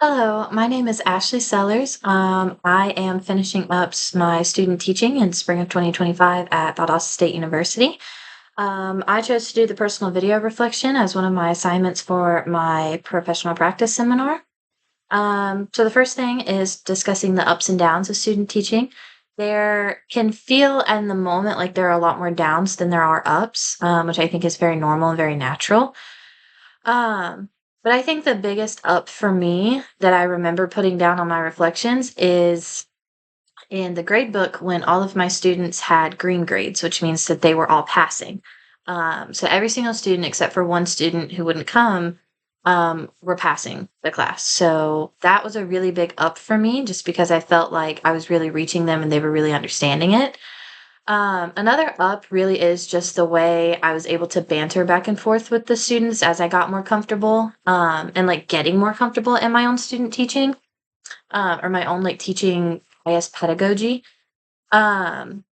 Hello, my name is Ashley Sellers. I am finishing up my student teaching in spring of 2025 at Valdosta State University. I chose to do the personal video reflection as one of my assignments for my professional practice seminar. So the first thing is discussing the ups and downs of student teaching. There can feel in the moment like there are a lot more downs than there are ups, which I think is very normal and very natural. Um, but I think the biggest up for me that I remember putting down on my reflections is in the grade book when all of my students had green grades, which means that they were all passing. So every single student except for one student who wouldn't come were passing the class. So that was a really big up for me just because I felt like I was really reaching them and they were really understanding it. Another up really is just the way I was able to banter back and forth with the students as I got more comfortable, and like getting more comfortable in my own student teaching, or my own like teaching, I guess, pedagogy. Um,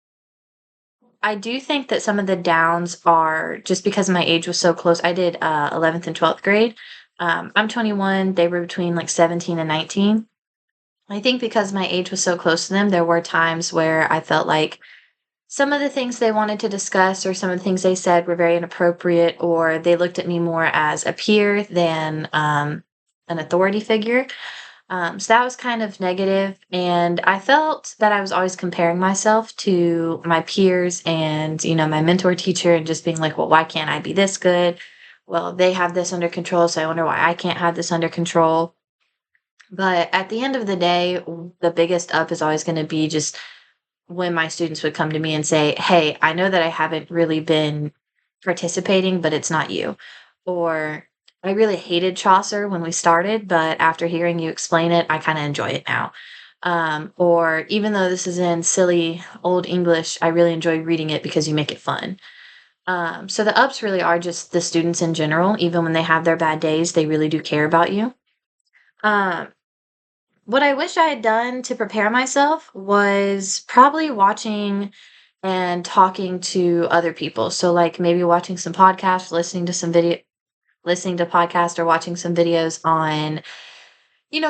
I do think that some of the downs are just because my age was so close. I did 11th and 12th grade. I'm 21, they were between like 17 and 19. I think because my age was so close to them, there were times where I felt like some of the things they wanted to discuss or some of the things they said were very inappropriate, or they looked at me more as a peer than an authority figure. So that was kind of negative, and I felt that I was always comparing myself to my peers and my mentor teacher, and just being like, well, why can't I be this good? Well, they have this under control, so I wonder why I can't have this under control. But at the end of the day, the biggest up is always going to be just when my students would come to me and say, "Hey, I know that I haven't really been participating, but it's not you." Or, "I really hated Chaucer when we started, but after hearing you explain it, I kinda enjoy it now." Or, "Even though this is in silly old English, I really enjoy reading it because you make it fun." So the ups really are just the students in general. Even when they have their bad days, they really do care about you. Um what I wish I had done to prepare myself was probably watching and talking to other people. So, like, maybe watching some podcasts, listening to podcasts or watching some videos on,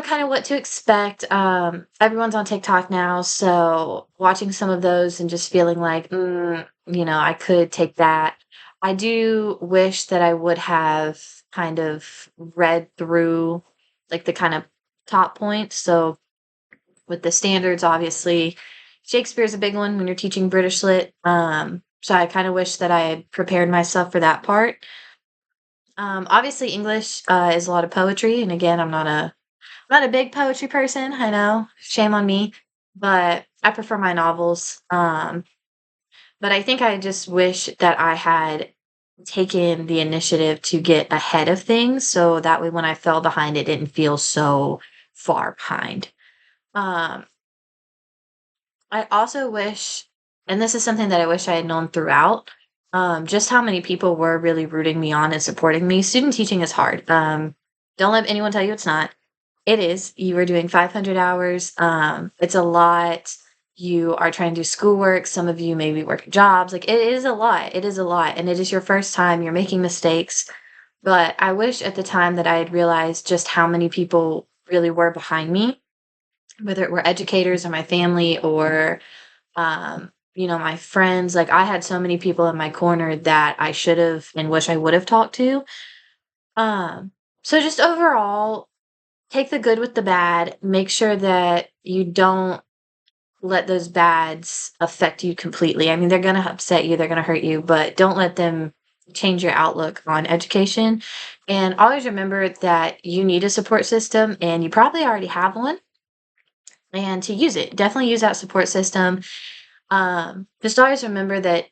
kind of what to expect. Everyone's on TikTok now, so watching some of those and just feeling like, I could take that. I do wish that I would have kind of read through like the kind of top points. So with the standards, obviously, Shakespeare's a big one when you're teaching British lit. So I kind of wish that I had prepared myself for that part. Obviously, English is a lot of poetry, and again, I'm not a big poetry person. I know, shame on me, but I prefer my novels. But I think I just wish that I had taken the initiative to get ahead of things, so that way when I fell behind, it didn't feel so far behind. Um, I also wish, and this is something that I wish I had known throughout, just how many people were really rooting me on and supporting me. Student teaching is hard. Don't let anyone tell you it's not. It is. You are doing 500 hours. It's a lot. You are trying to do schoolwork. Some of you may be working jobs. Like, it is a lot. It is a lot. And it is your first time. You're making mistakes. But I wish at the time that I had realized just how many people really were behind me, whether it were educators or my family or my friends. Like, I had so many people in my corner that I should have and wish I would have talked to. Um, so just overall, take the good with the bad. Make sure that you don't let those bads affect you completely. I mean, they're gonna upset you, they're gonna hurt you, but don't let them change your outlook on education. And always remember that you need a support system, and you probably already have one, and to use it. Definitely use that support system. Just always remember that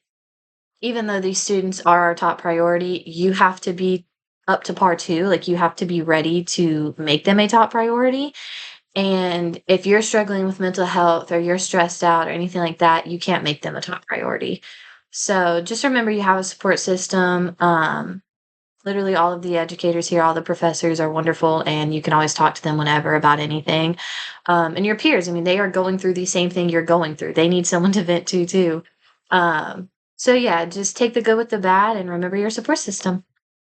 even though these students are our top priority, you have to be up to par too. Like, you have to be ready to make them a top priority. And if you're struggling with mental health or you're stressed out or anything like that, you can't make them a top priority. So just remember you have a support system. Literally all of the educators here, all the professors are wonderful, and you can always talk to them whenever about anything. And your peers, I mean, they are going through the same thing you're going through. They need someone to vent to too. Um, so yeah, just take the good with the bad and remember your support system.